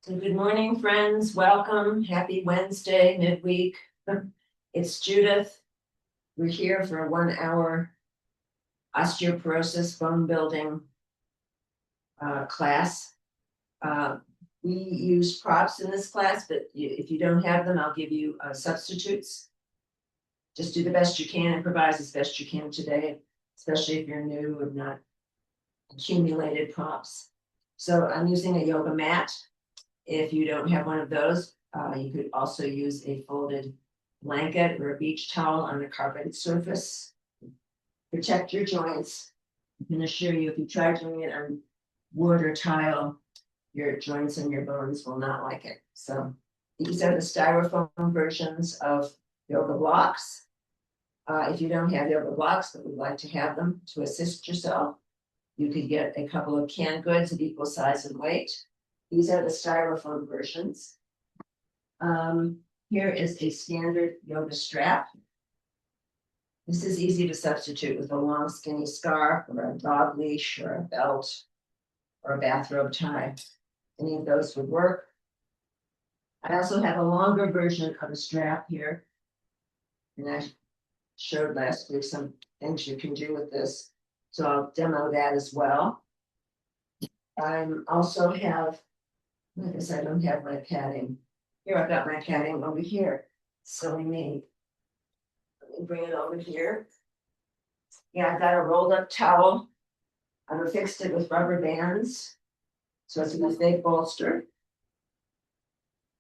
So good morning, friends. Welcome. Happy Wednesday, midweek. It's Judith. We're here for a 1 hour osteoporosis bone building class. We use props in this class, but if you don't have them, I'll give you substitutes. Just do the best you can, improvise as best you can today, especially if you're new and not accumulated props. So I'm using a yoga mat. If you don't have one of those, you could also use a folded blanket or a beach towel on a carpeted surface. Protect your joints. I can assure you, if you try doing it on wood or tile, your joints and your bones will not like it. So these are the styrofoam versions of yoga blocks. If you don't have yoga blocks, but would like to have them to assist yourself, you could get a couple of canned goods of equal size and weight. These are the styrofoam versions. Here is a standard yoga strap. This is easy to substitute with a long skinny scarf or a dog leash or a belt or a bathrobe tie. Any of those would work. I also have a longer version of a strap here. And I showed last week some things you can do with this. So I'll demo that as well. I also have, I guess I don't have my padding. Here, I've got my padding over here. Silly me. Let me bring it over here. Yeah, I've got a rolled up towel. I've fixed it with rubber bands. So it's a big bolster.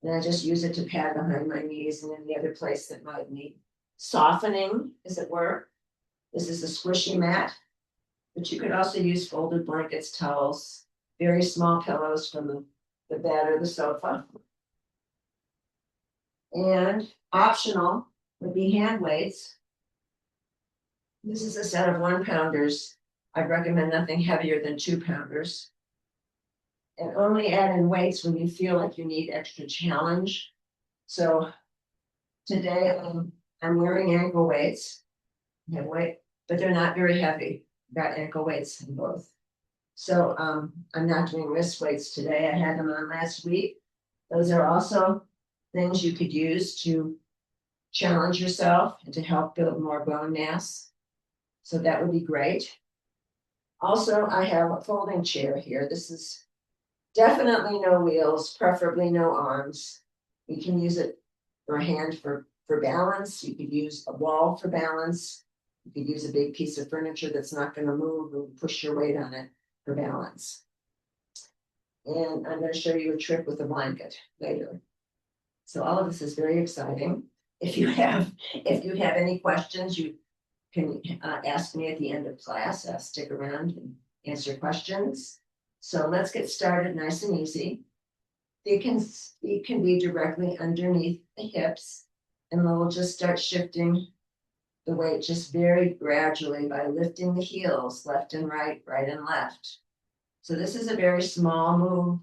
And I just use it to pad behind my knees and any other place that might need softening, as it were. This is a squishy mat, but you could also use folded blankets, towels, very small pillows from the bed or the sofa. And optional would be hand weights. This is a set of 1-pounders. I'd recommend nothing heavier than 2-pounders. And only add in weights when you feel like you need extra challenge. So today I'm wearing ankle weights. I have weight, but they're not very heavy. I've got ankle weights in both. So I'm not doing wrist weights today. I had them on last week. Those are also things you could use to challenge yourself and to help build more bone mass. So that would be great. Also, I have a folding chair here. This is definitely no wheels, preferably no arms. You can use it for a hand for balance. You could use a wall for balance. You could use a big piece of furniture that's not going to move and push your weight on it for balance. And I'm going to show you a trick with a blanket later. So all of this is very exciting. If you have any questions, you can ask me at the end of class. I'll stick around and answer questions. So let's get started nice and easy. Feet can be directly underneath the hips, and we'll just start shifting the weight just very gradually by lifting the heels left and right, right and left. So this is a very small move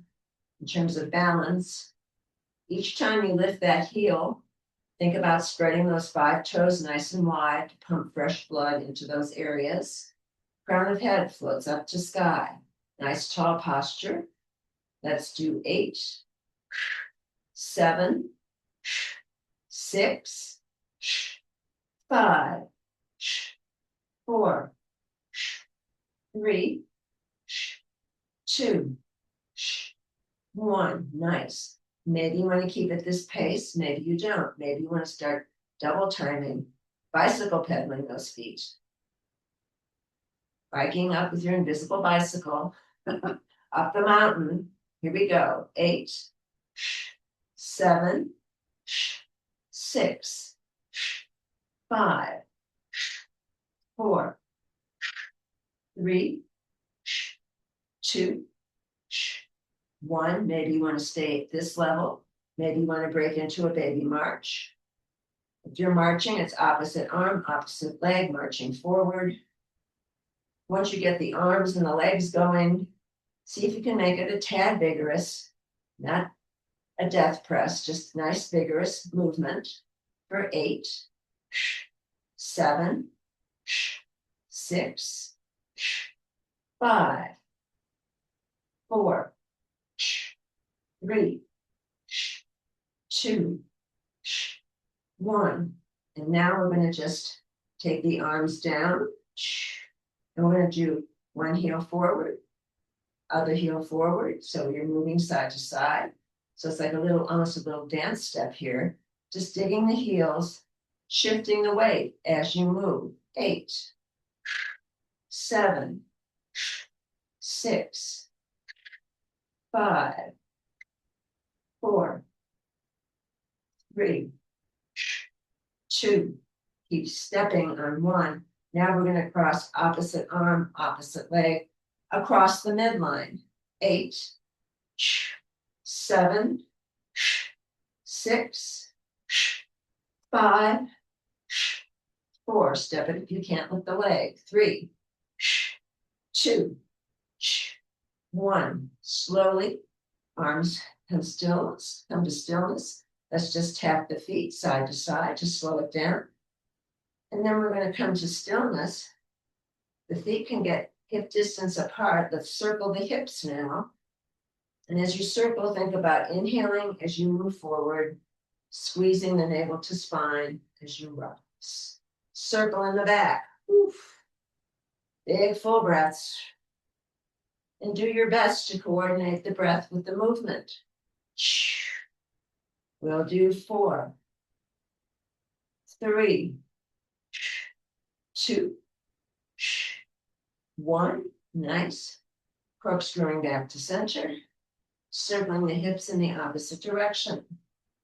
in terms of balance. Each time you lift that heel, think about spreading those 5 toes nice and wide to pump fresh blood into those areas. Crown of head floats up to sky. Nice tall posture. Let's do 8, 7, 6, 5, 4, 3, 2, 1. Nice. Maybe you want to keep at this pace. Maybe you don't. Maybe you want to start double timing, bicycle pedaling those feet. Biking up with your invisible bicycle up the mountain. Here we go. 8, 7, 6, 5, 4, 3, 2, 1. Maybe you want to stay at this level. Maybe you want to break into a baby march. If you're marching, it's opposite arm, opposite leg, marching forward. Once you get the arms and the legs going, see if you can make it a tad vigorous, not a death press, just nice vigorous movement for 8, 7, 6, 5, 4, 3, 2, 1. And now we're going to just take the arms down. And we're going to do one heel forward, other heel forward. So you're moving side to side. So it's like almost a little dance step here. Just digging the heels, shifting the weight as you move. 8, 7, 6, 5, 4, 3, 2. Keep stepping on 1. Now we're going to cross opposite arm, opposite leg, across the midline. 8, 7, 6, 5, 4. Step it if you can't lift the leg. 3, 2, 1. Slowly, arms come to stillness. Let's just tap the feet side to side to slow it down. And then we're going to come to stillness. The feet can get hip distance apart. Let's circle the hips now. And as you circle, think about inhaling as you move forward, squeezing the navel to spine as you rock. Circle in the back. Oof. Big full breaths. And do your best to coordinate the breath with the movement. We'll do 4, 3, 2, 1. Nice. Corkscrewing back to center. Circling the hips in the opposite direction.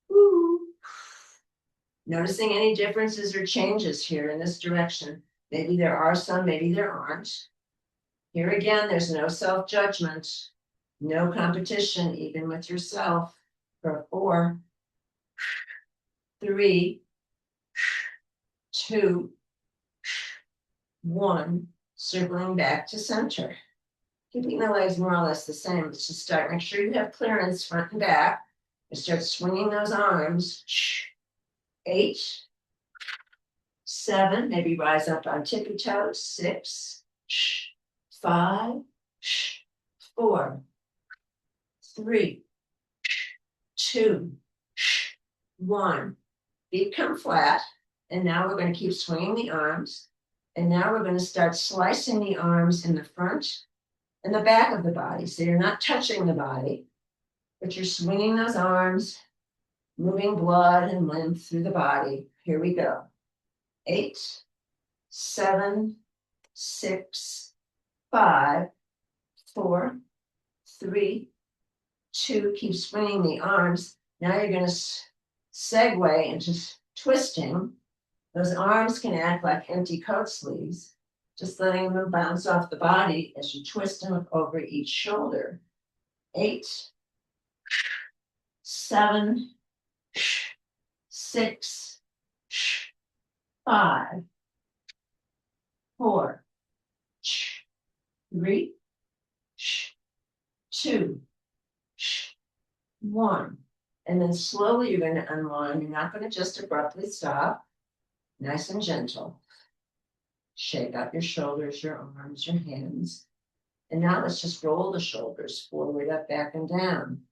Woo. Noticing any differences or changes here in this direction. Maybe there are some, maybe there aren't. Here again, there's no self-judgment, no competition, even with yourself. For 4, 3, 2, 1. Circling back to center. Keeping the legs more or less the same. Let's just start. Make sure you have clearance front and back. And start swinging those arms. 8, 7. Maybe rise up on tippy toes. 6, 5, 4, 3, 2, 1. Feet come flat. And now we're going to keep swinging the arms. And now we're going to start slicing the arms in the front and the back of the body. So you're not touching the body, but you're swinging those arms, moving blood and lymph through the body. Here we go. 8, 7, 6, 5, 4, 3, 2. Keep swinging the arms. Now you're going to segue into twisting. Those arms can act like empty coat sleeves, just letting them bounce off the body as you twist them over each shoulder. 8, 7, 6, 5, 4, 3, 2, 1. And then slowly you're going to unwind. You're not going to just abruptly stop. Nice and gentle. Shake out your shoulders, your arms, your hands. And now let's just roll the shoulders forward, up, back, and down.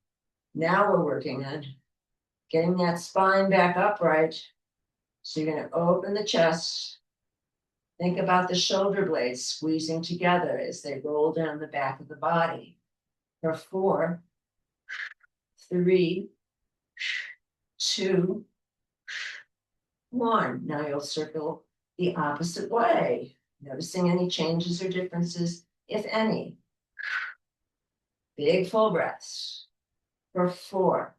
Now we're working on getting that spine back upright. So you're going to open the chest. Think about the shoulder blades squeezing together as they roll down the back of the body. For 4, 3, 2, 1. Now you'll circle the opposite way, noticing any changes or differences, if any. Big full breaths. For 4,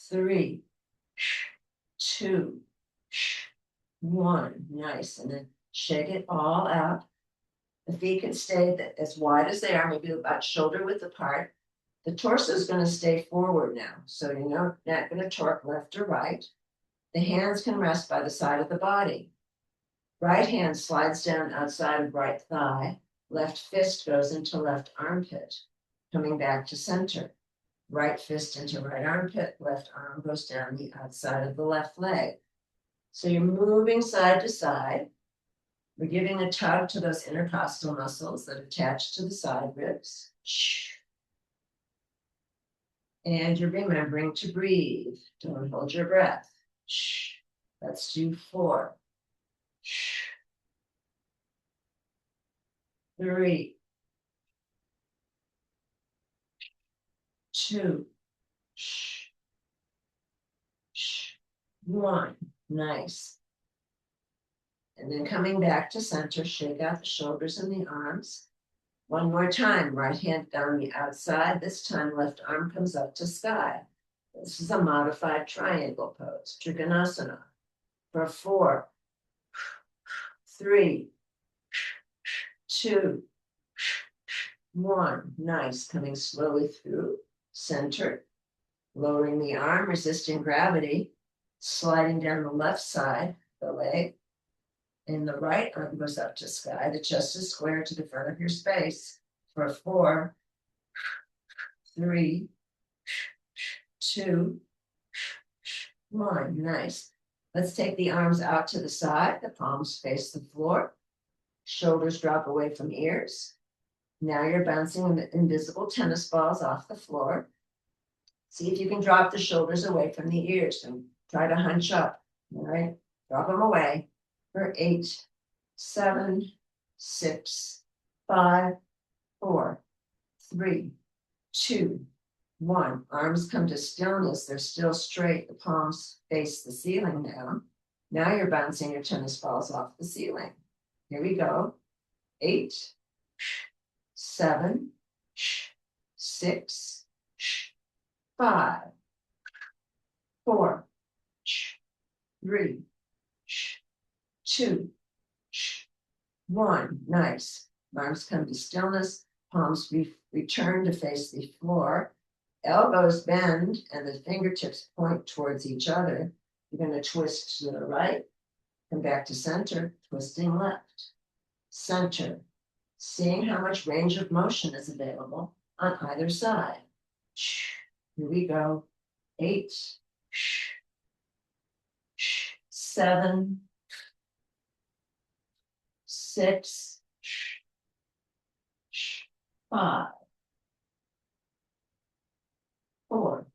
3, 2, 1. Nice. And then shake it all out. The feet can stay as wide as they are, maybe about shoulder width apart. The torso is going to stay forward now. So you're not going to torque left or right. The hands can rest by the side of the body. Right hand slides down outside of right thigh. Left fist goes into left armpit, coming back to center. Right fist into right armpit. Left arm goes down the outside of the left leg. So you're moving side to side. We're giving a tug to those intercostal muscles that attach to the side ribs. And you're remembering to breathe. Don't hold your breath. Shh. Let's do 4. Shh. 3, 2, shh, shh, 1. Nice. And then coming back to center, shake out the shoulders and the arms. One more time, right hand down the outside. This time, left arm comes up to sky. This is a modified triangle pose, Trikonasana. For 4, 3, 2, 1. Nice. Coming slowly through, center, lowering the arm, resisting gravity, sliding down the left side, the leg, and the right arm goes up to sky. The chest is square to the front of your space. For 4, 3, 2, 1. Nice. Let's take the arms out to the side. The palms face the floor. Shoulders drop away from ears. Now you're bouncing invisible tennis balls off the floor. See if you can drop the shoulders away from the ears and try to hunch up. All right, drop them away. For 8, 7, 6, 5, 4, 3, 2, 1. Arms come to stillness. They're still straight. The palms face the ceiling now. Now you're bouncing your tennis balls off the ceiling. Here we go. 8, 7, 6, 5, 4, 3, 2, 1. Nice. Arms come to stillness. Palms return to face the floor. Elbows bend and the fingertips point towards each other. You're going to twist to the right. Come back to center, twisting left. Center. Seeing how much range of motion is available on either side. Here we go. 8, 7, 6, 5, 4,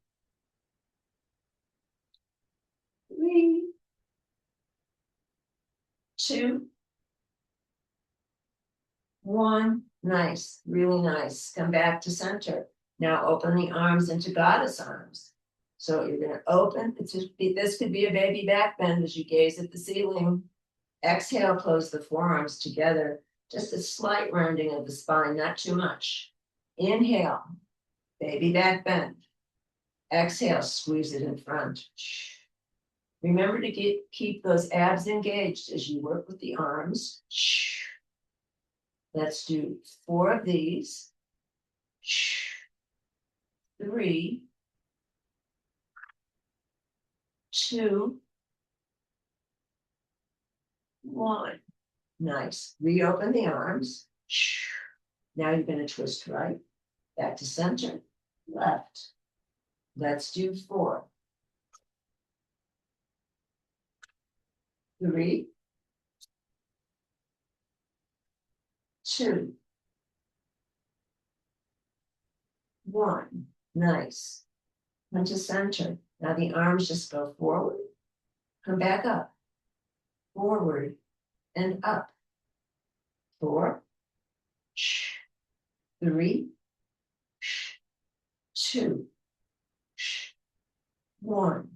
3, 2, 1. Nice, really nice. Come back to center. Now open the arms into goddess arms. So you're going to open. This could be a baby back bend as you gaze at the ceiling. Exhale, close the forearms together. Just a slight rounding of the spine, not too much. Inhale, baby back bend. Exhale, squeeze it in front. Remember to keep those abs engaged as you work with the arms. Let's do 4 of these. 3, 2, 1. Nice. Reopen the arms. Now you're going to twist right, back to center, left. Let's do 4, 3, 2, 1. Nice. Come to center. Now the arms just go forward, come back up, forward, and up. 4, 3, 2, 1.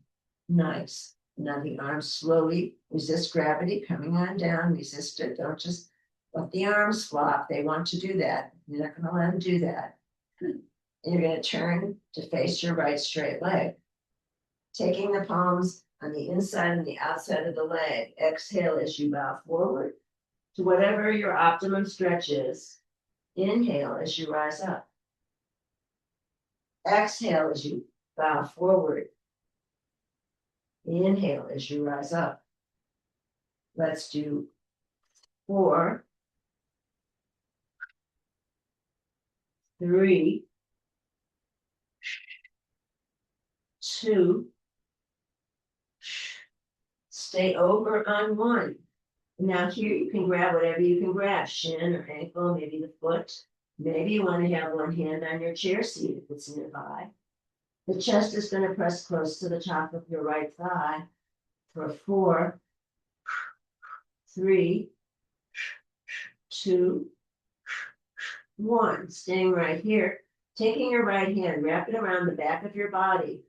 Nice. Now the arms slowly resist gravity coming on down. Resist it. Don't just let the arms flop. They want to do that. You're not going to let them do that. And you're going to turn to face your right straight leg. Taking the palms on the inside and the outside of the leg. Exhale as you bow forward to whatever your optimum stretch is. Inhale as you rise up. Exhale as you bow forward. Inhale as you rise up. Let's do 4, 3, 2. Stay over on 1. Now here you can grab whatever you can grab, shin or ankle, maybe the foot. Maybe you want to have one hand on your chair seat if it's nearby. The chest is going to press close to the top of your right thigh for 4, 3, 2, 1. Staying right here. Taking your right hand, wrap it around the back of your body.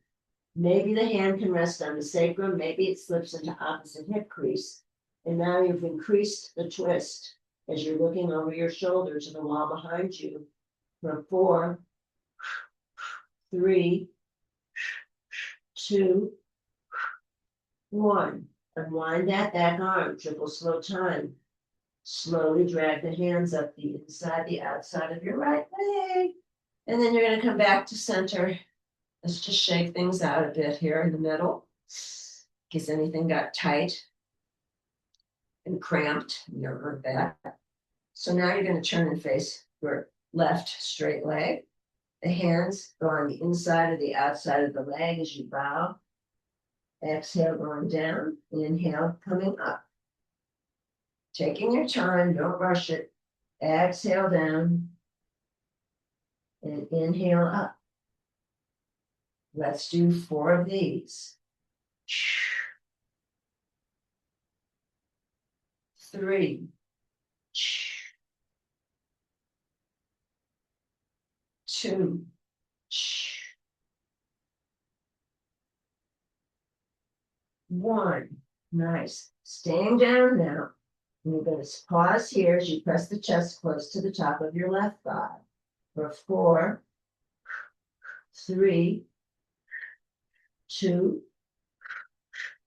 Maybe the hand can rest on the sacrum. Maybe it slips into opposite hip crease. And now you've increased the twist as you're looking over your shoulder to the wall behind you for 4, 3, 2, 1. Unwind that back arm, triple slow time. Slowly drag the hands up the inside, the outside of your right leg. And then you're going to come back to center. Let's just shake things out a bit here in the middle, in case anything got tight and cramped in your back. So now you're going to turn and face your left straight leg. The hands go on the inside or the outside of the leg as you bow. Exhale, going down. Inhale, coming up. Taking your time, don't rush it. Exhale down and inhale up. Let's do 4 of these. 3, 2, 1. Nice. Staying down now. And you're going to pause here as you press the chest close to the top of your left thigh for 4, 3, 2,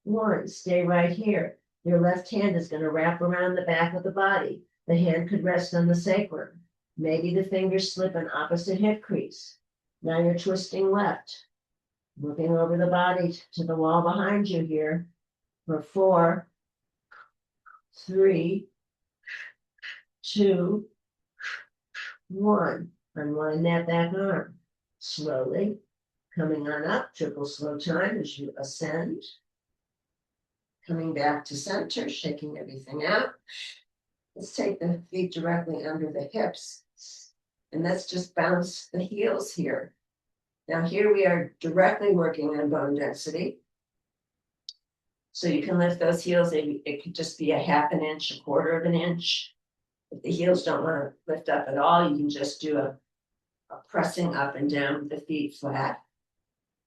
1. Stay right here. Your left hand is going to wrap around the back of the body. The hand could rest on the sacrum. Maybe the fingers slip in opposite hip crease. Now you're twisting left, looking over the body to the wall behind you here for 4, 3, 2, 1. Unwind that back arm. Slowly coming on up, triple slow time as you ascend. Coming back to center, shaking everything out. Let's take the feet directly under the hips. And let's just bounce the heels here. Now here we are directly working on bone density. So you can lift those heels. It could just be a 1/2 inch, 1/4 inch. If the heels don't want to lift up at all, you can just do a pressing up and down with the feet flat.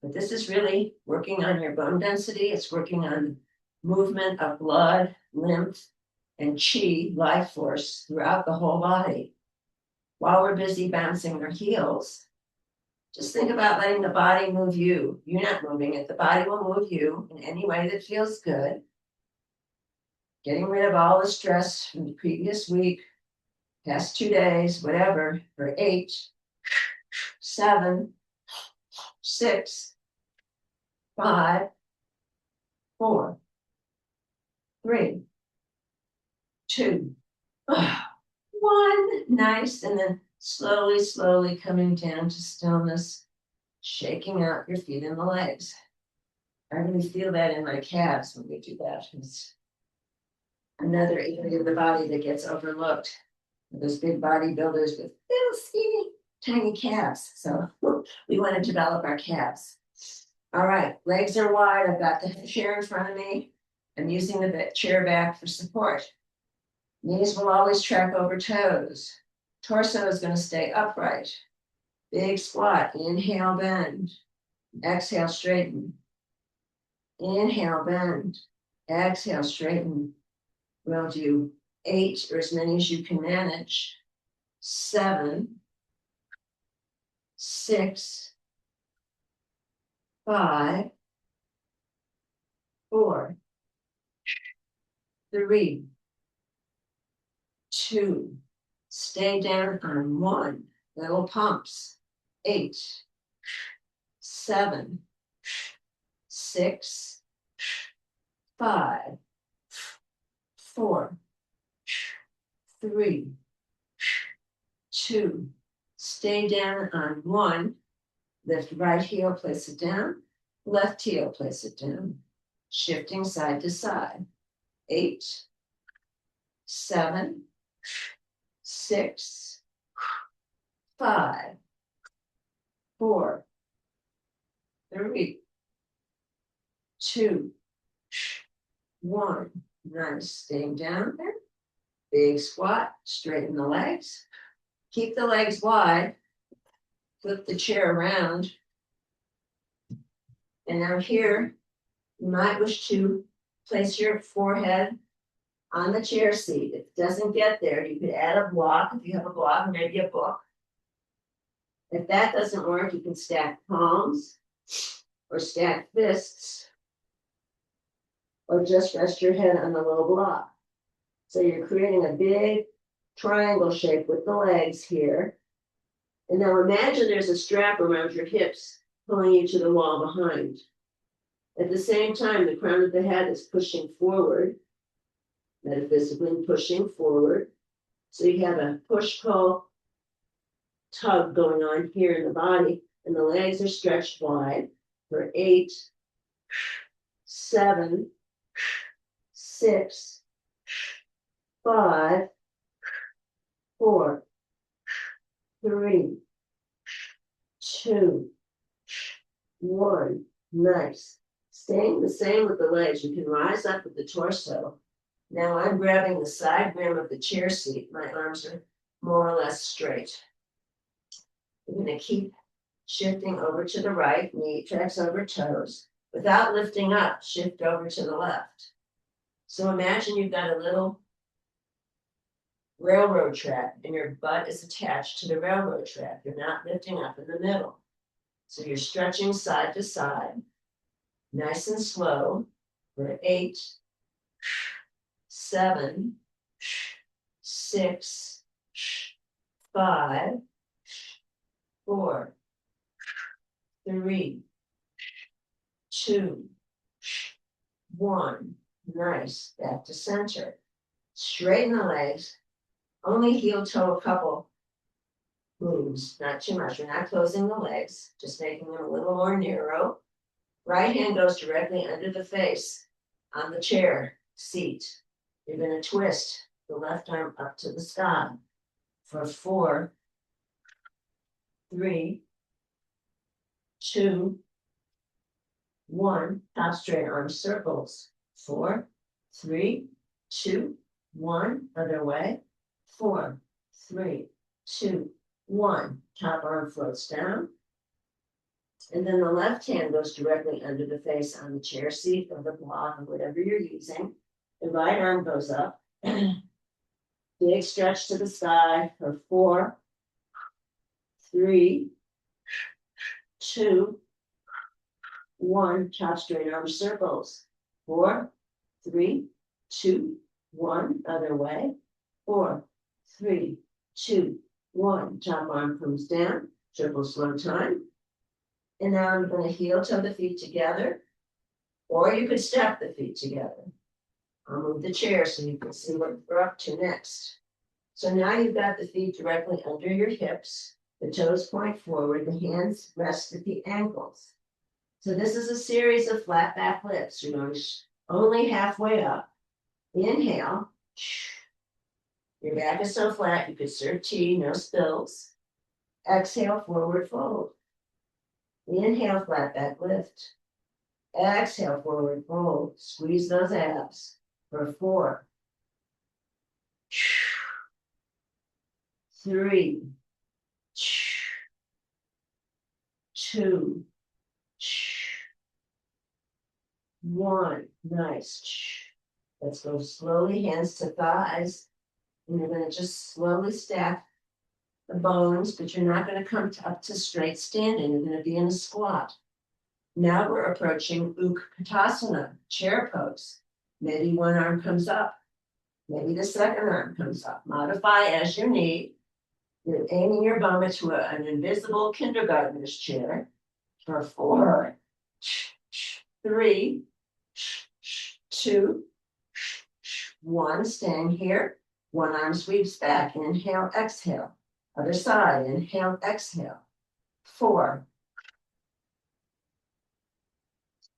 But this is really working on your bone density. It's working on movement of blood, lymph, and chi, life force, throughout the whole body. While we're busy bouncing our heels, just think about letting the body move you. You're not moving it. The body will move you in any way that feels good. Getting rid of all the stress from the previous week, past 2 days, whatever, for 8, 7, 6, 5, 4, 3, 2, 1. Nice. And then slowly, slowly coming down to stillness, shaking out your feet and the legs. I really feel that in my calves when we do that. It's another area of the body that gets overlooked. Those big bodybuilders with little skinny, tiny calves. So we want to develop our calves. All right, legs are wide. I've got the chair in front of me. I'm using the chair back for support. Knees will always track over toes. Torso is going to stay upright. Big squat. Inhale, bend. Exhale, straighten. Inhale, bend. Exhale, straighten. We'll do 8 or as many as you can manage. 7, 6, 5, 4, 3, 2. Stay down on 1. Little pumps. 8, 7, 6, 5, 4, 3, 2. Stay down on 1. Lift right heel, place it down. Left heel, place it down. Shifting side to side. 8, 7, 6, 5, 4, 3, 2, 1. Nice. Staying down there. Big squat. Straighten the legs. Keep the legs wide. Flip the chair around. And now here, you might wish to place your forehead on the chair seat. If it doesn't get there, you could add a block. If you have a block, maybe a book. If that doesn't work, you can stack palms or stack fists or just rest your head on the low block. So you're creating a big triangle shape with the legs here. And now imagine there's a strap around your hips pulling you to the wall behind. At the same time, the crown of the head is pushing forward, metaphysically pushing forward. So you have a push-pull tug going on here in the body, and the legs are stretched wide for 8, 7, 6, 5, 4, 3, 2, 1. Nice. Staying the same with the legs. You can rise up with the torso. Now I'm grabbing the side rim of the chair seat. My arms are more or less straight. We're going to keep shifting over to the right, knee tracks over toes. Without lifting up, shift over to the left. So imagine you've got a little railroad track and your butt is attached to the railroad track. You're not lifting up in the middle. So you're stretching side to side, nice and slow for 8, 7, 6, 5, 4, 3, 2, 1. Nice. Back to center. Straighten the legs. Only heel toe a couple moves, not too much. We're not closing the legs, just making them a little more narrow. Right hand goes directly under the face on the chair seat. You're going to twist the left arm up to the sky for 4, 3, 2, 1. Top straight arm circles. 4, 3, 2, 1. Other way. 4, 3, 2, 1. Top arm floats down. And then the left hand goes directly under the face on the chair seat or the block or whatever you're using. The right arm goes up. Big stretch to the sky for 4, 3, 2, 1. Top straight arm circles. 4, 3, 2, 1. Other way. 4, 3, 2, 1. Top arm comes down. Triple slow time. And now I'm going to heel toe the feet together. Or you could step the feet together. I'll move the chair so you can see what we're up to next. So now you've got the feet directly under your hips. The toes point forward. The hands rest at the ankles. So this is a series of flat back lifts. You're going only halfway up. Inhale. Your back is so flat you could serve tea, no spills. Exhale, forward fold. Inhale, flat back lift. Exhale, forward fold. Squeeze those abs for 4, 3, 2, 1. Nice. Let's go slowly, hands to thighs. And you're going to just slowly stack the bones, but you're not going to come up to straight standing. You're going to be in a squat. Now we're approaching Utkatasana, chair pose. Maybe one arm comes up. Maybe the second arm comes up. Modify as you need. You're aiming your bum to an invisible kindergartner's chair for 4, 3, 2, 1. Staying here. One arm sweeps back. Inhale, exhale. Other side. Inhale, exhale. 4,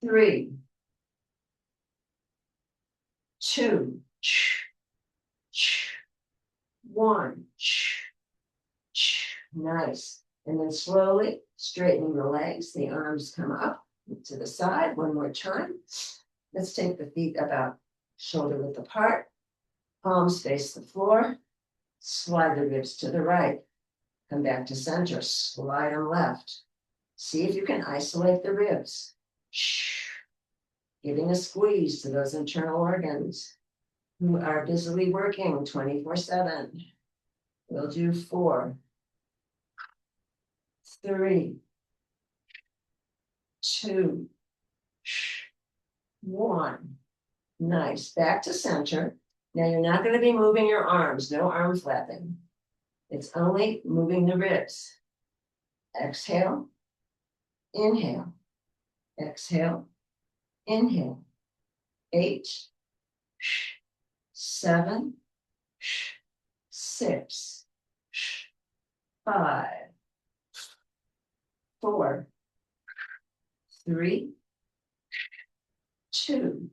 3, 2, 1. Nice. And then slowly straightening the legs. The arms come up. To the side one more time. Let's take the feet about shoulder width apart. Palms face the floor. Slide the ribs to the right. Come back to center. Slide them left. See if you can isolate the ribs. Giving a squeeze to those internal organs who are busily working 24/7. We'll do 4, 3, 2, 1. Nice. Back to center. Now you're not going to be moving your arms. No arm flapping. It's only moving the ribs. Exhale. Inhale. Exhale. Inhale. 8, 7, 6, 5, 4, 3, 2,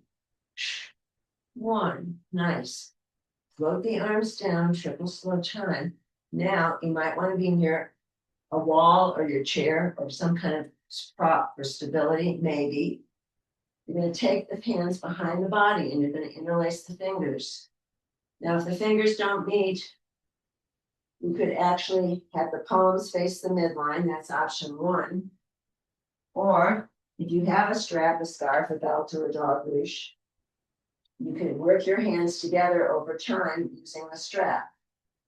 1. Nice. Float the arms down, triple slow time. Now you might want to be near a wall or your chair or some kind of prop for stability, maybe. You're going to take the hands behind the body and you're going to interlace the fingers. Now, if the fingers don't meet, you could actually have the palms face the midline. That's option 1. Or if you have a strap, a scarf, a belt, or a dog leash, you can work your hands together over time using the strap.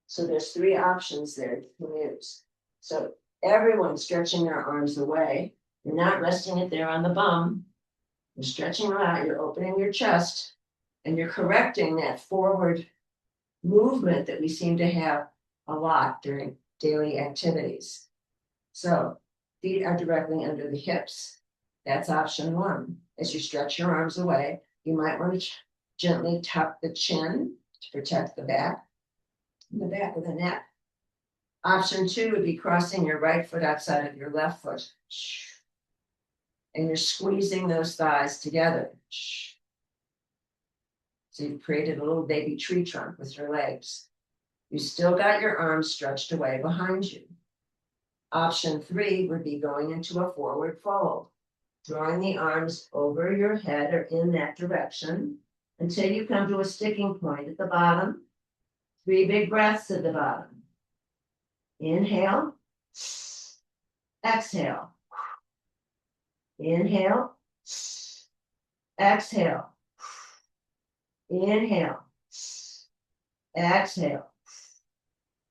So there's 3 options there you can use. So everyone's stretching their arms away. You're not resting it there on the bum. You're stretching them out. You're opening your chest. And you're correcting that forward movement that we seem to have a lot during daily activities. So feet are directly under the hips. That's option 1. As you stretch your arms away, you might want to gently tuck the chin to protect the back of the neck. Option 2 would be crossing your right foot outside of your left foot. And you're squeezing those thighs together. So you've created a little baby tree trunk with your legs. You still got your arms stretched away behind you. Option 3 would be going into a forward fold, drawing the arms over your head or in that direction until you come to a sticking point at the bottom. 3 big breaths at the bottom. Inhale. Exhale. Inhale. Exhale. Inhale. Exhale.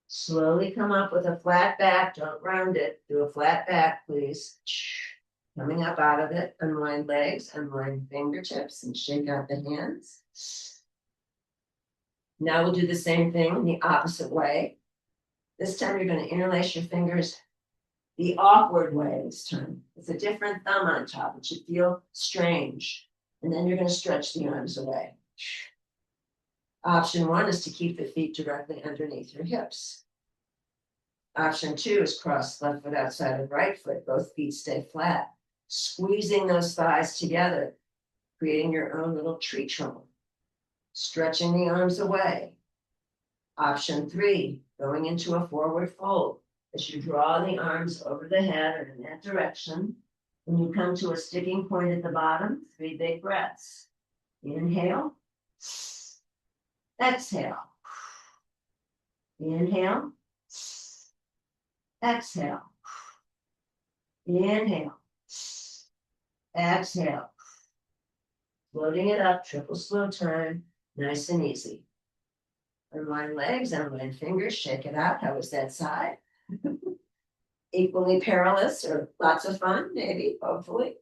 Slowly come up with a flat back. Don't round it. Do a flat back, please. Coming up out of it. Unwind legs, unwind fingertips, and shake out the hands. Now we'll do the same thing in the opposite way. This time you're going to interlace your fingers the awkward way this time. It's a different thumb on top. It should feel strange. And then you're going to stretch the arms away. Option 1 is to keep the feet directly underneath your hips. Option 2 is cross left foot outside of right foot. Both feet stay flat. Squeezing those thighs together, creating your own little tree trunk. Stretching the arms away. Option 3, going into a forward fold. As you draw the arms over the head or in that direction, when you come to a sticking point at the bottom, 3 big breaths. Inhale. Exhale. Inhale. Exhale. Inhale. Exhale. Loading it up, triple slow time, nice and easy. Unwind legs, unwind fingers, shake it out. How was that side? Equally perilous or lots of fun, maybe, hopefully.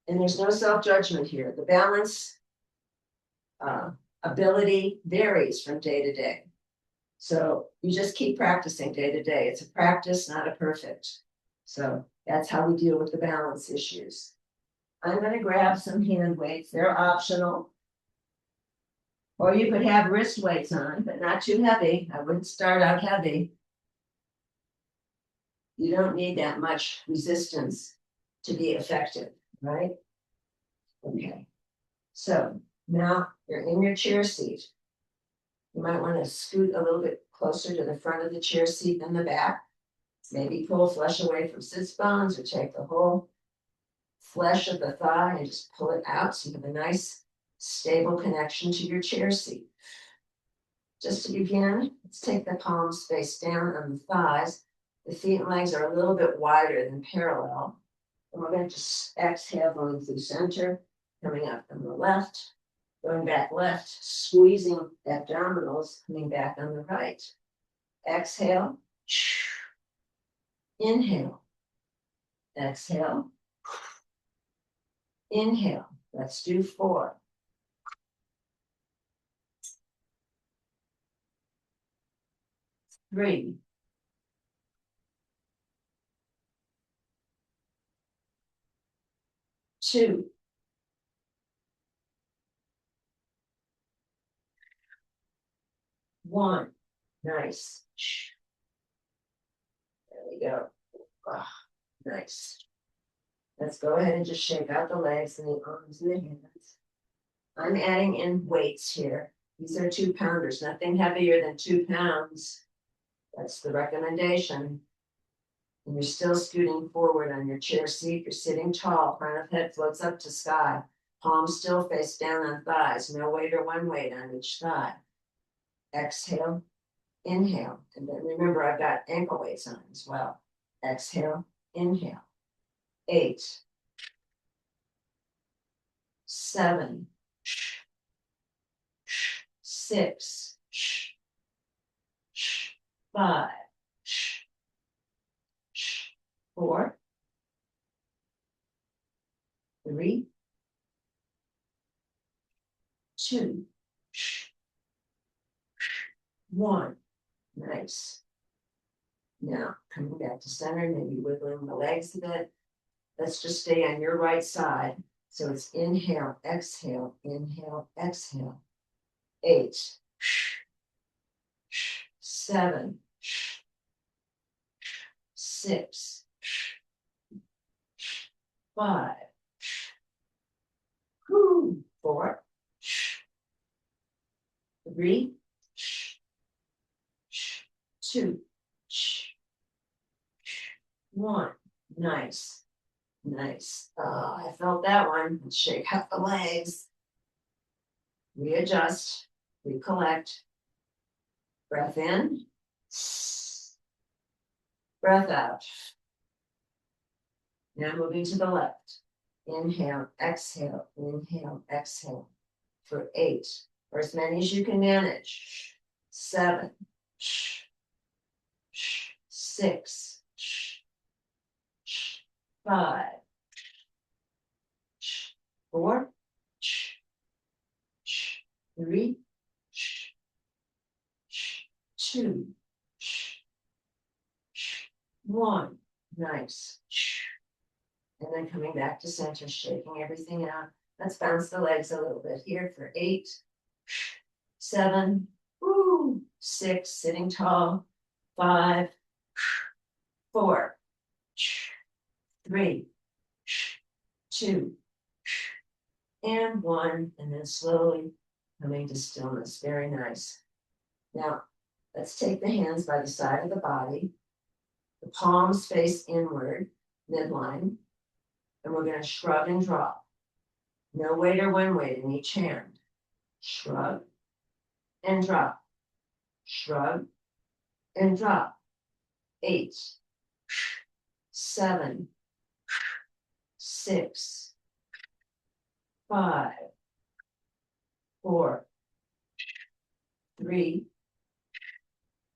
And there's no self-judgment here. The balance ability varies from day to day. So you just keep practicing day to day. It's a practice, not a perfect. So that's how we deal with the balance issues. I'm going to grab some hand weights. They're optional. Or you could have wrist weights on, but not too heavy. I wouldn't start out heavy. You don't need that much resistance to be effective, right? Okay. So now you're in your chair seat. You might want to scoot a little bit closer to the front of the chair seat than the back. Maybe pull flesh away from sits bones or take the whole flesh of the thigh and just pull it out so you have a nice stable connection to your chair seat. Just to begin, let's take the palms face down on the thighs. The feet and legs are a little bit wider than parallel. And we're going to just exhale, going through center, coming up on the left, going back left, squeezing abdominals, coming back on the right. Exhale. Inhale. Exhale. Inhale. Let's do 4. 3. 2. 1. Nice. There we go. Oh, nice. Let's go ahead and just shake out the legs and the arms and the hands. I'm adding in weights here. These are 2-pounders, nothing heavier than 2 pounds. That's the recommendation. And you're still scooting forward on your chair seat. You're sitting tall, crown of head floats up to sky. Palms still face down on thighs. No weight or one weight on each thigh. Exhale, inhale. And then remember, I've got ankle weights on as well. Exhale, inhale. 8, 7, 6, 5, 4, 3, 2, 1. Nice. Now, coming back to center, maybe wiggling the legs a bit. Let's just stay on your right side. So it's inhale, exhale, inhale, exhale. 8, 7, 6, 5, 4, 3, 2, 1. Nice. Nice. Oh, I felt that one. Let's shake out the legs. Readjust. Recollect. Breath in. Breath out. Now moving to the left. Inhale, exhale, inhale, exhale. For 8, or as many as you can manage. 7, 6, 5, 4, 3, 2, 1. Nice. And then coming back to center, shaking everything out. Let's bounce the legs a little bit here for 8, 7, 6, sitting tall, 5, 4, 3, 2, and 1, and then slowly coming to stillness. Very nice. Now, let's take the hands by the side of the body. The palms face inward, midline, and we're going to shrug and drop. No weight or one weight in each hand. Shrug and drop. Shrug and drop. 8, 7, 6, 5, 4, 3,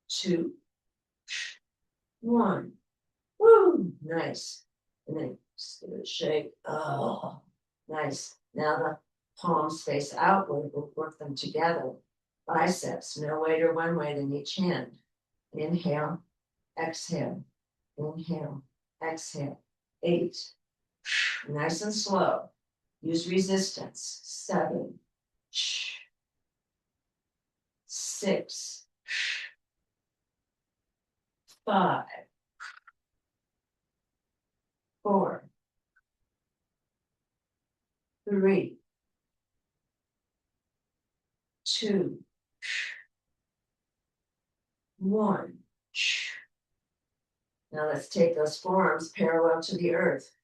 2, 1. Woo! Nice. And then just give it a shake. Oh, nice. Now the palms face outward. We'll work them together. Biceps, no weight or one weight in each hand. Inhale, exhale, inhale, exhale. 8. Nice and slow. Use resistance. 7, 6, 5, 4, 3, 2, 1. Now let's take those forearms parallel to the earth.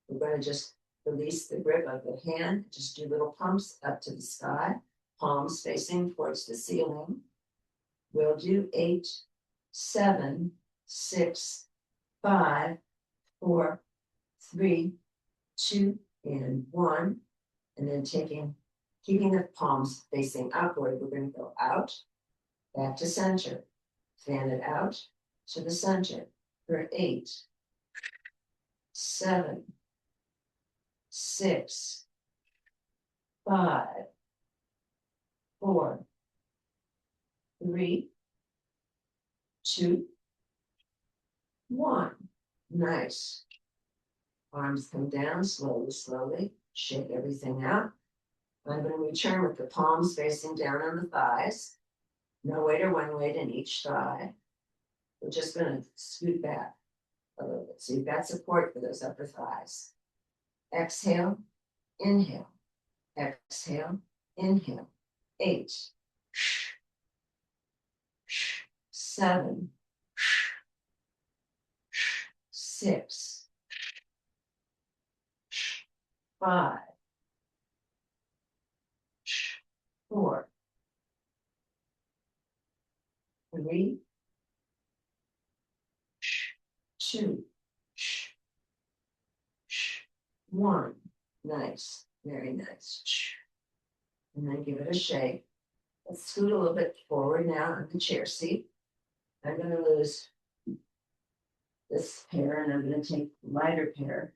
We're going to just Release the grip of the hand. Just do little pumps up to the sky. Palms facing towards the ceiling. We'll do 8, 7, 6, 5, 4, 3, 2, and 1. And then keeping the palms facing upward, we're going to go out, back to center. Fan it out to the center for 8, 7, 6, 5, 4, 3, 2, 1. Nice. Arms come down slowly, slowly. Shake everything out. I'm going to return with the palms facing down on the thighs. No weight or one weight in each thigh. We're just going to scoot back a little bit. So you've got support for those upper thighs. Exhale, inhale. Exhale, inhale. 8, 7, 6, 5, 4, 3, 2, 1. Nice, very nice. And then give it a shake. Let's scoot a little bit forward now on the chair seat. I'm going to lose this pair and I'm going to take the lighter pair.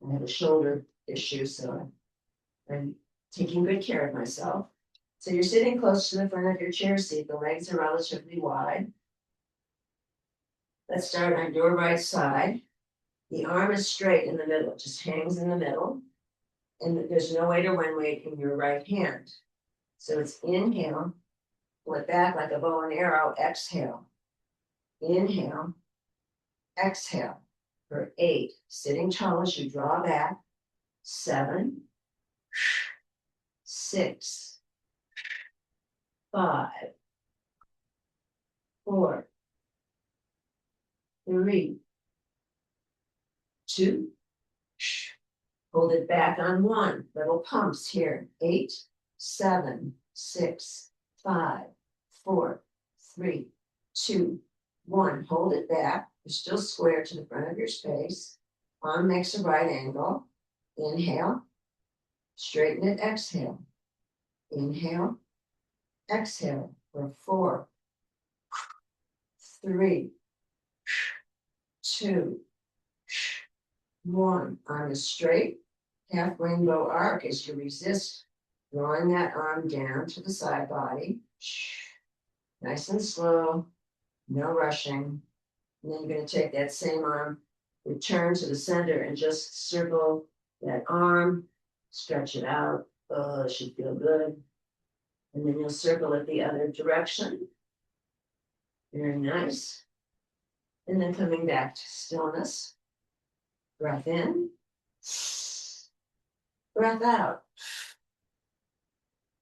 I have a shoulder issue, so I'm taking good care of myself. So you're sitting close to the front of your chair seat. The legs are relatively wide. Let's start on your right side. The arm is straight in the middle, it just hangs in the middle. And there's no weight or one weight in your right hand. So it's inhale, pull it back like a bow and arrow, exhale. Inhale, exhale for 8. Sitting tall as you draw back. 7, 6, 5, 4, 3, 2. Hold it back on 1. Little pumps here. 8, 7, 6, 5, 4, 3, 2, 1. Hold it back. You're still square to the front of your space. Arm makes a right angle. Inhale. Straighten it. Exhale. Inhale. Exhale for 4, 3, 2, 1. Arm is straight. Half rainbow arc as you resist drawing that arm down to the side body. Nice and slow. No rushing. And then you're going to take that same arm, return to the center, and just circle that arm, stretch it out. Oh, it should feel good. And then you'll circle it the other direction. Very nice. And then coming back to stillness. Breath in. Breath out.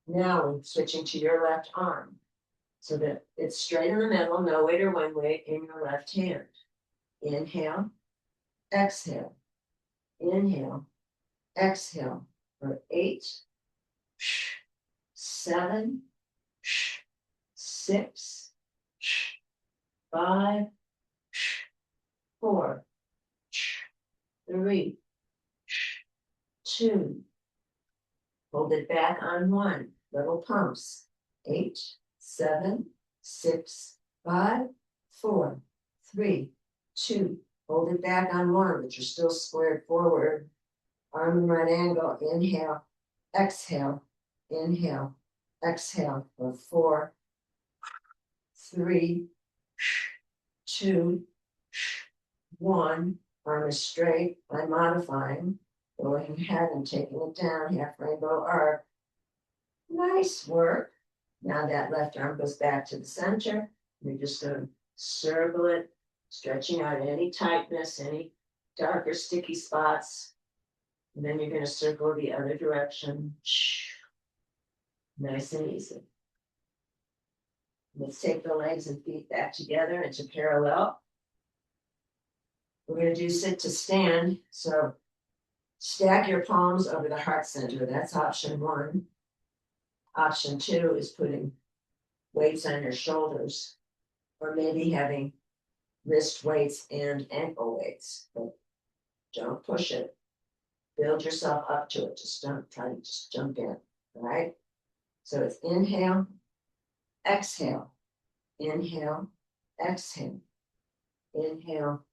Now we're switching to your left arm so that it's straight in the middle, no weight or one weight in your left hand. Inhale, exhale, inhale, exhale for 8, 7, 6, 5, 4, 3, 2. Hold it back on 1. Little pumps. 8, 7, 6, 5, 4, 3, 2. Hold it back on 1, but you're still squared forward. Arm in right angle. Inhale, exhale, inhale, exhale for 4, 3, 2, 1. Arm is straight. I'm modifying. Going ahead and taking it down, half rainbow arc. Nice work. Now that left arm goes back to the center. You're just going to circle it, stretching out any tightness, any dark or sticky spots. And then you're going to circle the other direction. Nice and easy. Let's take the legs and feet back together into parallel. We're going to do sit to stand. So Stack your palms over the heart center. That's option 1. Option 2 is putting weights on your shoulders, or maybe having wrist weights and ankle weights, but don't push it. Build yourself up to it. Just don't try to just jump in, all right? So it's inhale, exhale, inhale, exhale, inhale,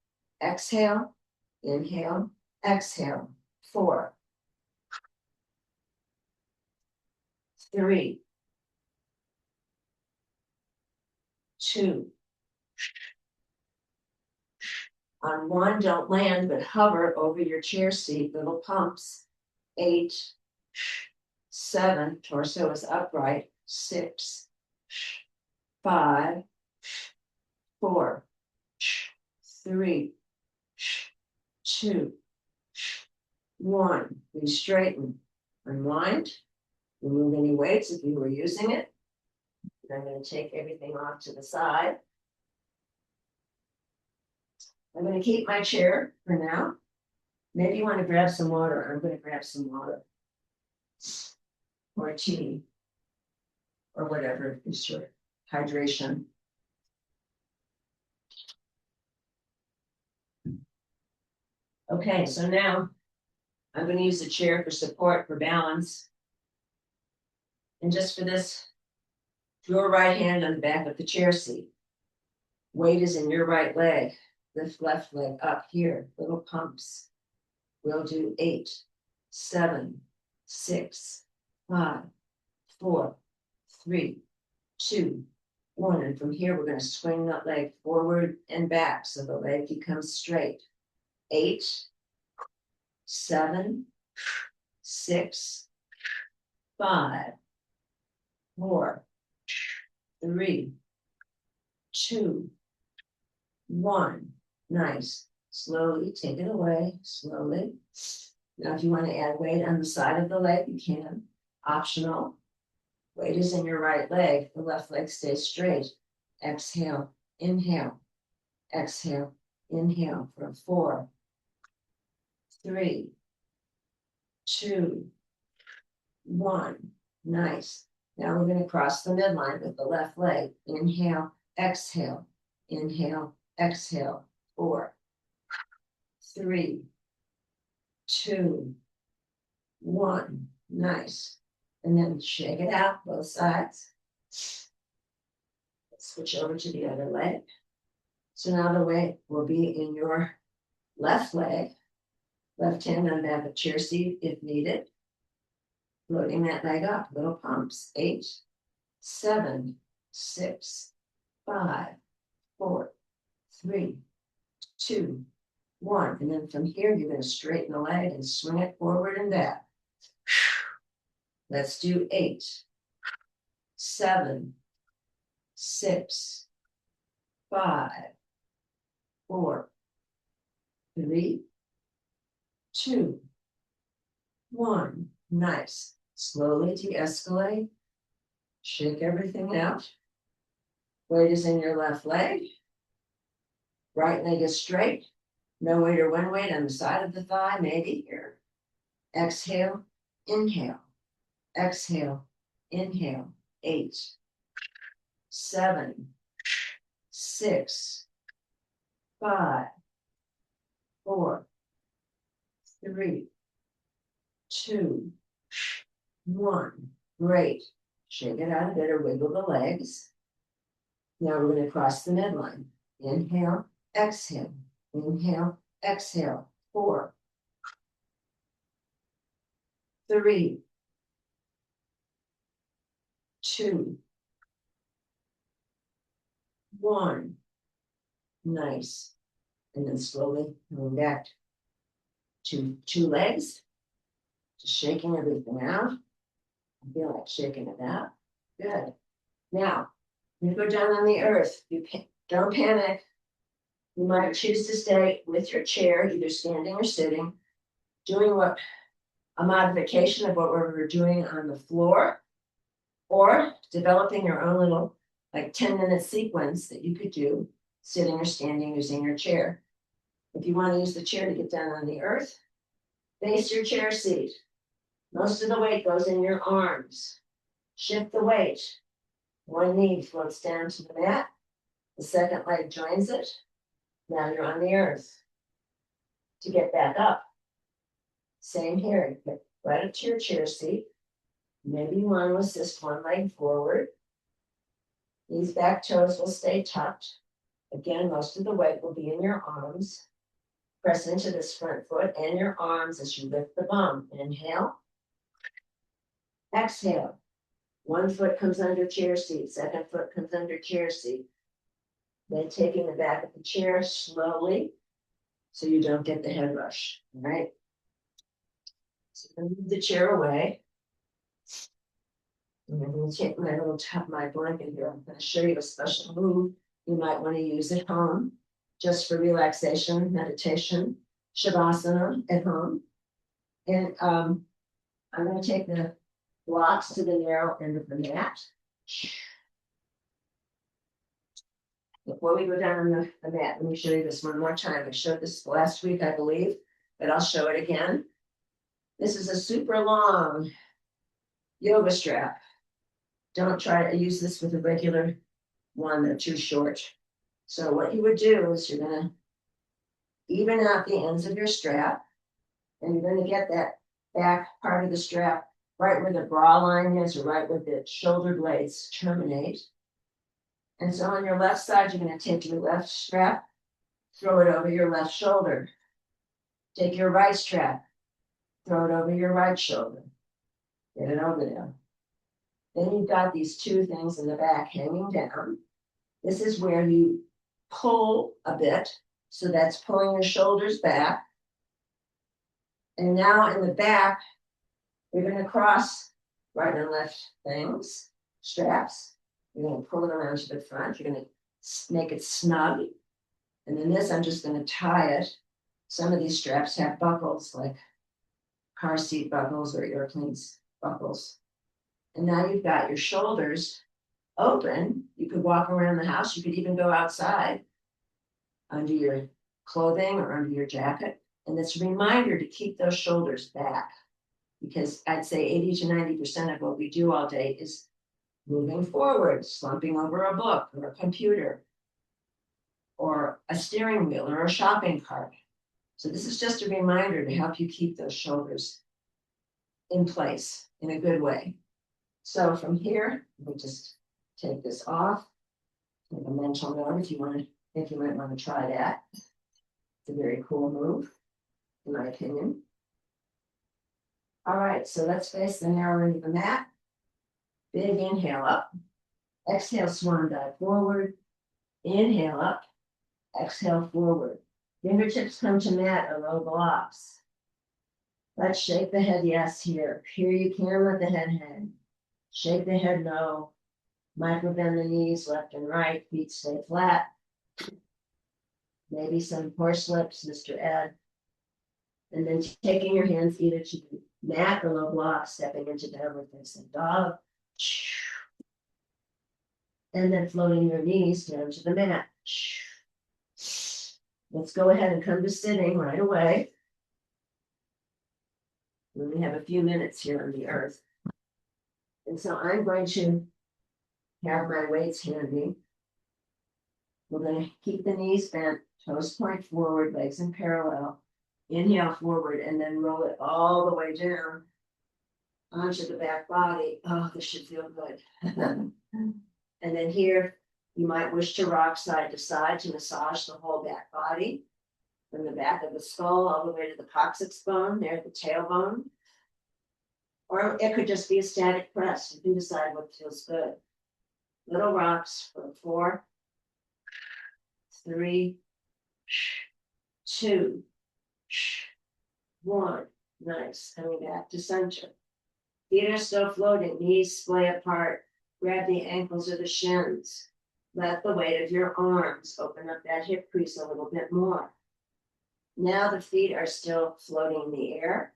exhale, inhale, exhale. 4, 3, 2. On 1, don't land, but hover over your chair seat, little pumps. 8, 7, torso is upright. 6, 5, 4, 3, 2, 1. We straighten. Unwind. Remove any weights if you were using it. I'm going to take everything off to the side. I'm going to keep my chair for now. Maybe you want to grab some water. I'm going to grab some water. Or tea. Or whatever is your hydration. Okay, so now I'm going to use the chair for support, for balance. And just for this, your right hand on the back of the chair seat. Weight is in your right leg. Lift left leg up here, little pumps. We'll do 8, 7, 6, 5, 4, 3, 2, 1. And from here, we're going to swing that leg forward and back so the leg becomes straight. 8, 7, 6, 5, 4, 3, 2, 1. Nice. Slowly take it away. Slowly. Now, if you want to add weight on the side of the leg, you can. Optional. Weight is in your right leg. The left leg stays straight. Exhale. Inhale. Exhale. Inhale for 4, 3, 2, 1. Nice. Now we're going to cross the midline with the left leg. Inhale. Exhale. Inhale. Exhale. 4, 3, 2, 1. Nice. And then shake it out, both sides. Switch over to the other leg. So now the weight will be in your left leg. Left hand on the back of chair seat if needed. Floating that leg up, little pumps. 8, 7, 6, 5, 4, 3, 2, 1. And then from here, you're going to straighten the leg and swing it forward and back. Let's do 8, 7, 6, 5, 4, 3, 2, 1. Nice. Slowly de-escalate. Shake everything out. Weight is in your left leg. Right leg is straight. No weight or one weight on the side of the thigh, maybe here. Exhale, inhale. Exhale, inhale. 8, 7, 6, 5, 4, 3, 2, 1. Great. Shake it out a bit or wiggle the legs. Now we're going to cross the midline. Inhale, exhale. Inhale, exhale. 4, 3, 2, 1. Nice. And then slowly coming back to 2 legs. Just shaking everything out. I feel like shaking it out. Good. Now, you go down on the earth. Don't panic. You might choose to stay with your chair, either standing or sitting, doing a modification of what we were doing on the floor, or developing your own little 10-minute sequence that you could do sitting or standing using your chair. If you want to use the chair to get down on the earth, Face your chair seat. Most of the weight goes in your arms. Shift the weight. One knee floats down to the mat. The second leg joins it. Now you're on the earth. To get back up, same here. Get right up to your chair seat. Maybe you want to assist one leg forward. These back toes will stay tucked. Again, most of the weight will be in your arms. Press into this front foot and your arms as you lift the bum. Inhale. Exhale. One foot comes under chair seat. Second foot comes under chair seat. Then taking the back of the chair slowly so you don't get the head rush. All right. So I'm going to move the chair away. I'm going to take my blanket here. I'm going to show you a special move you might want to use at home, just for relaxation, meditation, shavasana at home. And I'm going to take the blocks to the narrow end of the mat. Before we go down on the mat, let me show you this one more time. I showed this last week, I believe, but I'll show it again. This is a super long yoga strap. Don't try to use this with a regular one, they're too short. So what you would do is you're going to even out the ends of your strap, and you're going to get that back part of the strap right where the bra line is, or right where the shoulder blades terminate. And so on your left side, you're going to take your left strap, throw it over your left shoulder. Take your right strap, throw it over your right shoulder. Get it over there. Then you've got these two things in the back hanging down. This is where you pull a bit. So that's pulling your shoulders back. And now in the back, you're going to cross right and left things, straps. You're going to pull it around to the front. You're going to make it snug. And then this, I'm just going to tie it. Some of these straps have buckles, like car seat buckles or airplanes buckles. And now you've got your shoulders open. You could walk around the house. You could even go outside under your clothing or under your jacket. And it's a reminder to keep those shoulders back, because I'd say 80 to 90% of what we do all day is moving forward, slumping over a book or a computer or a steering wheel or a shopping cart. So this is just a reminder to help you keep those shoulders in place in a good way. So from here, we just take this off. Make a mental note if you might want to try that. It's a very cool move, in my opinion. All right, so let's face the narrow end of the mat. Big inhale up. Exhale, swan dive forward. Inhale up. Exhale, forward. Fingertips come to mat or low blocks. Let's shake the head yes here. Here you can let the head hang. Shake the head no. Micro bend the knees left and right. Feet stay flat. Maybe some horse lips, Mr. Ed. And then taking your hands either to the mat or low block, stepping into downward facing dog. And then floating your knees down to the mat. Let's go ahead and come to sitting right away. We only have a few minutes here on the earth. And so I'm going to have my weights handy. We're going to keep the knees bent, toes point forward, legs in parallel. Inhale forward and then roll it all the way down onto the back body. Oh, this should feel good. And then here, you might wish to rock side to side to massage the whole back body. From the back of the skull all the way to the coccyx bone, near the tailbone. Or it could just be a static press. You can decide what feels good. Little rocks for 4, 3, 2, 1. Nice. Coming back to center. Feet are still floating. Knees splay apart. Grab the ankles or the shins. Let the weight of your arms open up that hip crease a little bit more. Now the feet are still floating in the air.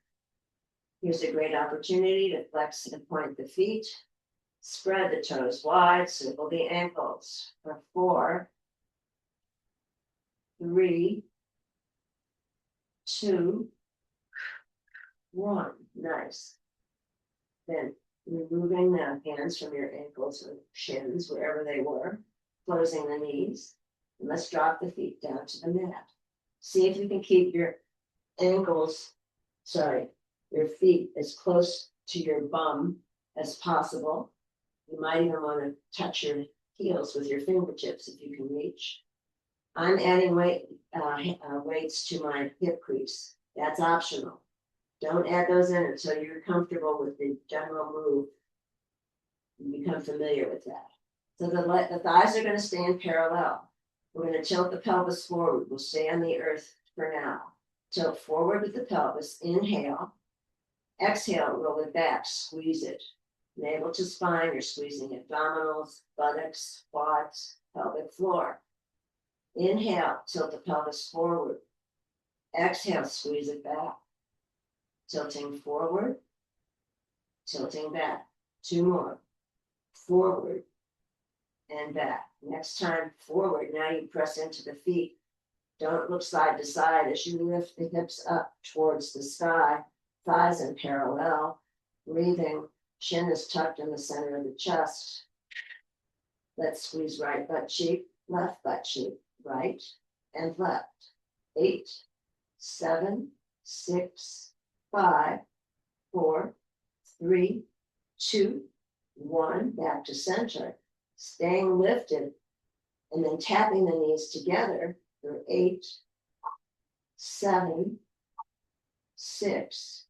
Here's a great opportunity to flex and point the feet. Spread the toes wide, circle the ankles for 4, 3, 2, One, nice. Then removing the hands from your ankles or shins, wherever they were, closing the knees. And let's drop the feet down to the mat. See if you can keep your your feet as close to your bum as possible. You might even want to touch your heels with your fingertips if you can reach. I'm adding weights to my hip crease. That's optional. Don't add those in until you're comfortable with the general move. You become familiar with that. So the thighs are going to stand parallel. We're going to tilt the pelvis forward. We'll stay on the earth for now. Tilt forward with the pelvis. Inhale. Exhale, roll it back. Squeeze it. Navel to spine. You're squeezing abdominals, buttocks, quads, pelvic floor. Inhale, tilt the pelvis forward. Exhale, squeeze it back. Tilting forward, tilting back. Two more. Forward and back. Next time, forward. Now you press into the feet. Don't look side to side as you lift the hips up towards the sky. Thighs in parallel. Breathing. Chin is tucked in the center of the chest. Let's squeeze right butt cheek, left butt cheek. Right and left. 8, 7, 6, 5, 4, 3, 2, 1. Back to center. Staying lifted and then tapping the knees together for 8, 7, 6,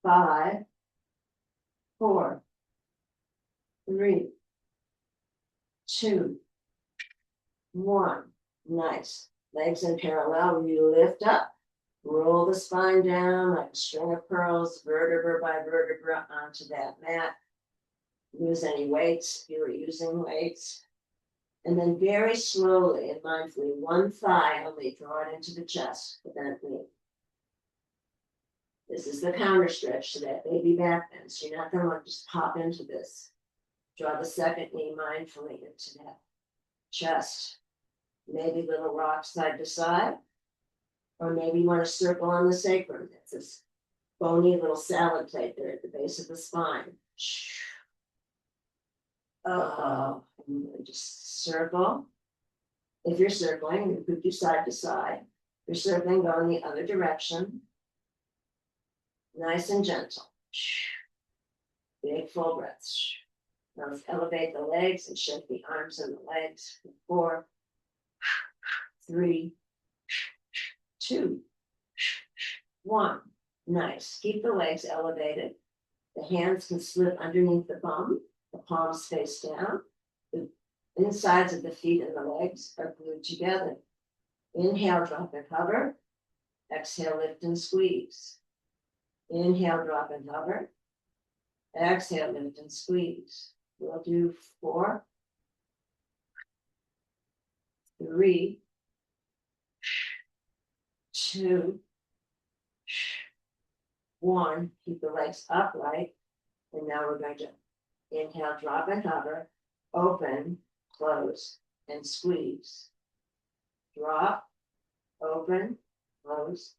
5, 4, 3, 2, 1. Nice. Legs in parallel. You lift up. Roll the spine down like a string of pearls, vertebra by vertebra onto that mat. Use any weights if you were using weights. And then very slowly and mindfully, one thigh only, draw it into the chest, the bent knee. This is the counter stretch to that baby back bend. So you're not going to want to just pop into this. Draw the second knee mindfully into that chest. Maybe little rock side to side. Or maybe you want to circle on the sacrum. It's this bony little salad plate there at the base of the spine. And just circle. If you're circling, you could do side to side. If you're circling, go in the other direction. Nice and gentle. Big full breaths. Now let's elevate the legs and shake the arms and the legs. 4, 3, 2, 1. Nice. Keep the legs elevated. The hands can slip underneath the bum. The palms face down. The insides of the feet and the legs are glued together. Inhale, drop and hover. Exhale, lift and squeeze. Inhale, drop and hover. Exhale, lift and squeeze. We'll do 4, 3, 2, 1. Keep the legs upright. And now we're going to inhale, drop and hover, open, close, and squeeze. Drop, open, close.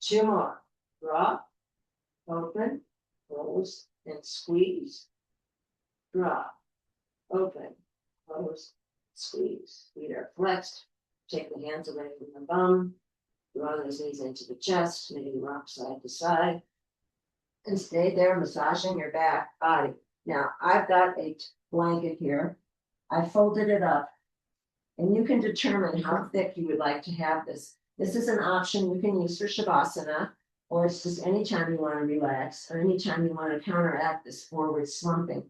2 more. Drop, open, close, and squeeze. Drop, open, close, squeeze. Feet are flexed. Take the hands away from the bum. Draw those knees into the chest. Maybe rock side to side. And stay there massaging your back body. Now, I've got a blanket here. I folded it up. And you can determine how thick you would like to have this. This is an option you can use for Shavasana, or it's just anytime you want to relax, or anytime you want to counteract this forward slumping,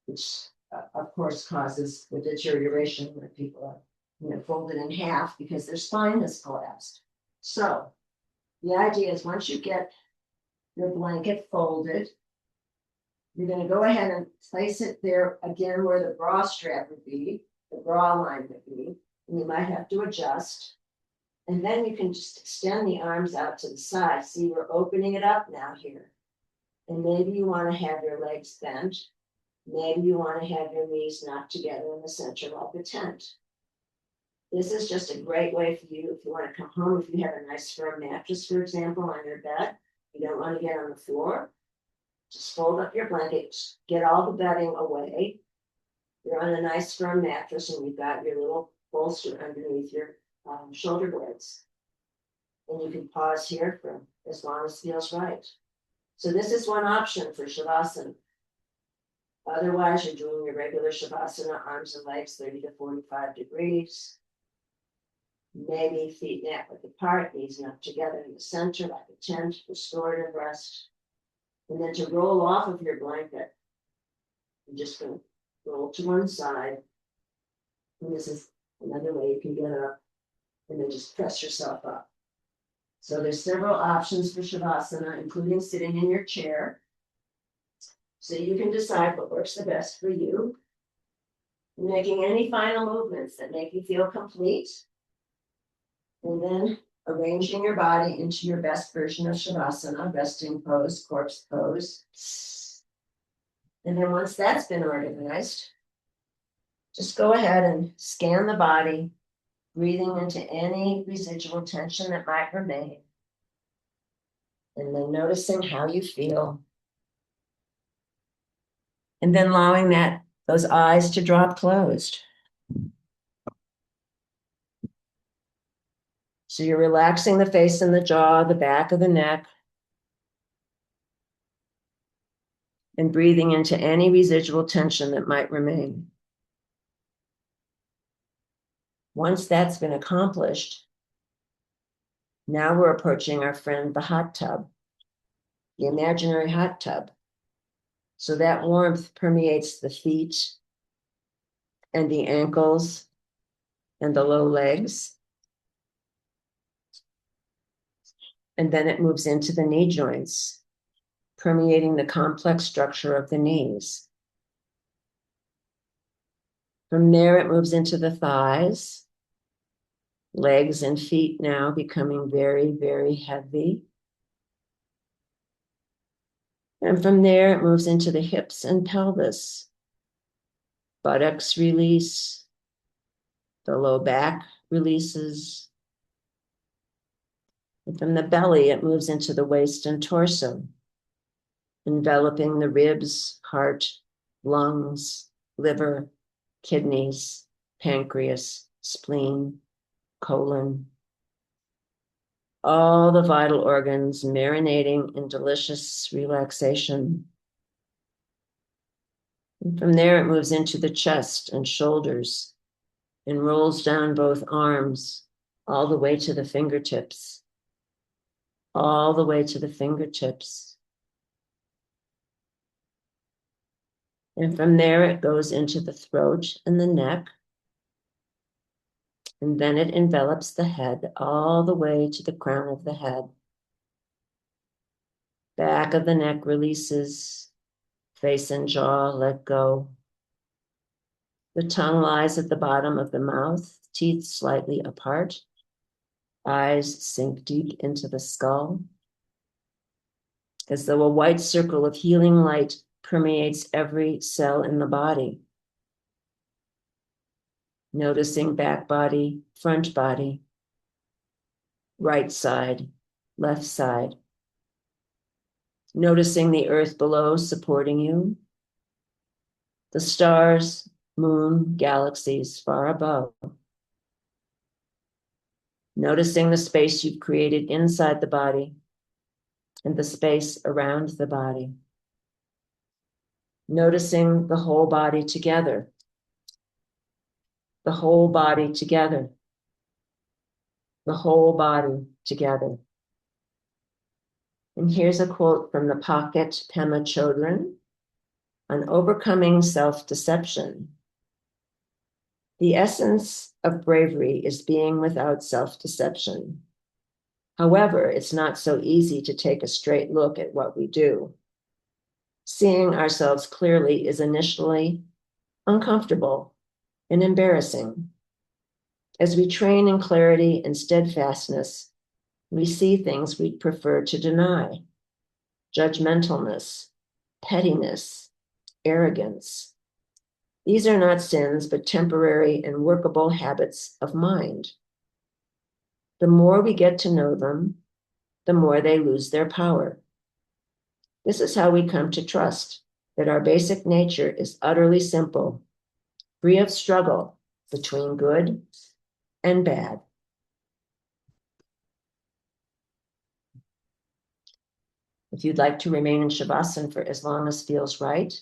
which of course causes the deterioration when people are folded in half because their spine has collapsed. So the idea is once you get your blanket folded, you're going to go ahead and place it there again where the bra strap would be, the bra line would be, and you might have to adjust. And then you can just extend the arms out to the side. See, we're opening it up now here. And maybe you want to have your legs bent. Maybe you want to have your knees knocked together in the center like a tent. This is just a great way for you if you want to come home, if you have a nice firm mattress, for example, on your bed, You don't want to get on the floor. Just fold up your blanket, get all the bedding away. You're on a nice firm mattress and you've got your little bolster underneath your shoulder blades. And you can pause here for as long as feels right. So this is one option for Shavasana. Otherwise, you're doing your regular Shavasana, arms and legs 30 to 45 degrees. Maybe feet neck width apart, knees up together in the center like a tent, restorative rest. And then to roll off of your blanket, you're just going to roll to one side. And this is another way you can get up and then just press yourself up. So there's several options for Shavasana, including sitting in your chair. So you can decide what works the best for you. Making any final movements that make you feel complete. And then arranging your body into your best version of Shavasana, resting pose, corpse pose. And then once that's been organized, just go ahead and scan the body, breathing into any residual tension that might remain. And then noticing how you feel. And then allowing those eyes to drop closed. So you're relaxing the face and the jaw, the back of the neck. And breathing into any residual tension that might remain. Once that's been accomplished, now we're approaching our friend, the hot tub, the imaginary hot tub. So that warmth permeates the feet and the ankles and the low legs. And then it moves into the knee joints, permeating the complex structure of the knees. From there, it moves into the thighs, legs and feet now becoming very, very heavy. And from there, it moves into the hips and pelvis. Buttocks release, the low back releases. And from the belly, it moves into the waist and torso, enveloping the ribs, heart, lungs, liver, kidneys, pancreas, spleen, colon. All the vital organs marinating in delicious relaxation. And from there, it moves into the chest and shoulders and rolls down both arms all the way to the fingertips. All the way to the fingertips. And from there, it goes into the throat and the neck. And then it envelops the head all the way to the crown of the head. Back of the neck releases, face and jaw let go. The tongue lies at the bottom of the mouth, teeth slightly apart. Eyes sink deep into the skull, as though a white circle of healing light permeates every cell in the body. Noticing back body, front body, right side, left side. Noticing the earth below supporting you, the stars, moon, galaxies far above. Noticing the space you've created inside the body and the space around the body. Noticing the whole body together. The whole body together. The whole body together. And here's a quote from the Pocket Pema Chodron on overcoming self-deception. The essence of bravery is being without self-deception. However, it's not so easy to take a straight look at what we do. Seeing ourselves clearly is initially uncomfortable and embarrassing. As we train in clarity and steadfastness, we see things we'd prefer to deny: judgmentalness, pettiness, arrogance. These are not sins, but temporary and workable habits of mind. The more we get to know them, the more they lose their power. This is how we come to trust that our basic nature is utterly simple, free of struggle between good and bad. If you'd like to remain in Shavasana for as long as feels right,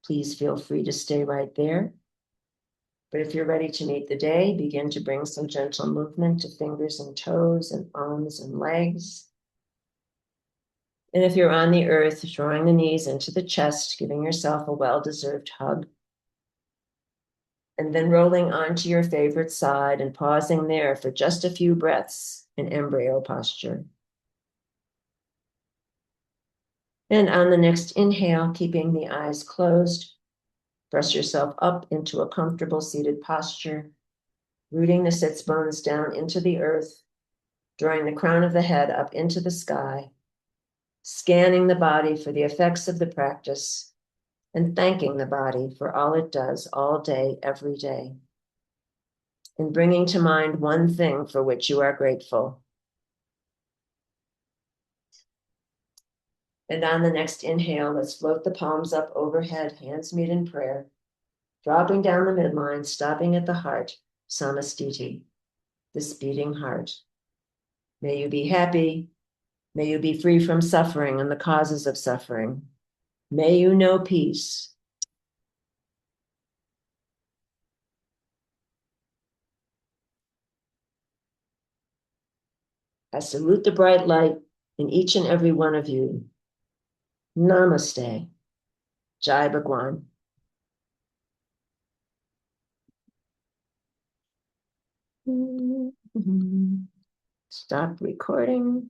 please feel free to stay right there. But if you're ready to meet the day, begin to bring some gentle movement to fingers and toes and arms and legs. And if you're on the earth, drawing the knees into the chest, giving yourself a well-deserved hug. And then rolling onto your favorite side and pausing there for just a few breaths in embryo posture. And on the next inhale, keeping the eyes closed, press yourself up into a comfortable seated posture, rooting the sits bones down into the earth, drawing the crown of the head up into the sky, scanning the body for the effects of the practice, and thanking the body for all it does all day, every day, and bringing to mind one thing for which you are grateful. And on the next inhale, let's float the palms up overhead, hands meet in prayer, dropping down the midline, stopping at the heart, samastiti, this beating heart. May you be happy. May you be free from suffering and the causes of suffering. May you know peace. I salute the bright light in each and every one of you. Namaste. Jai Bhagwan. Stop recording.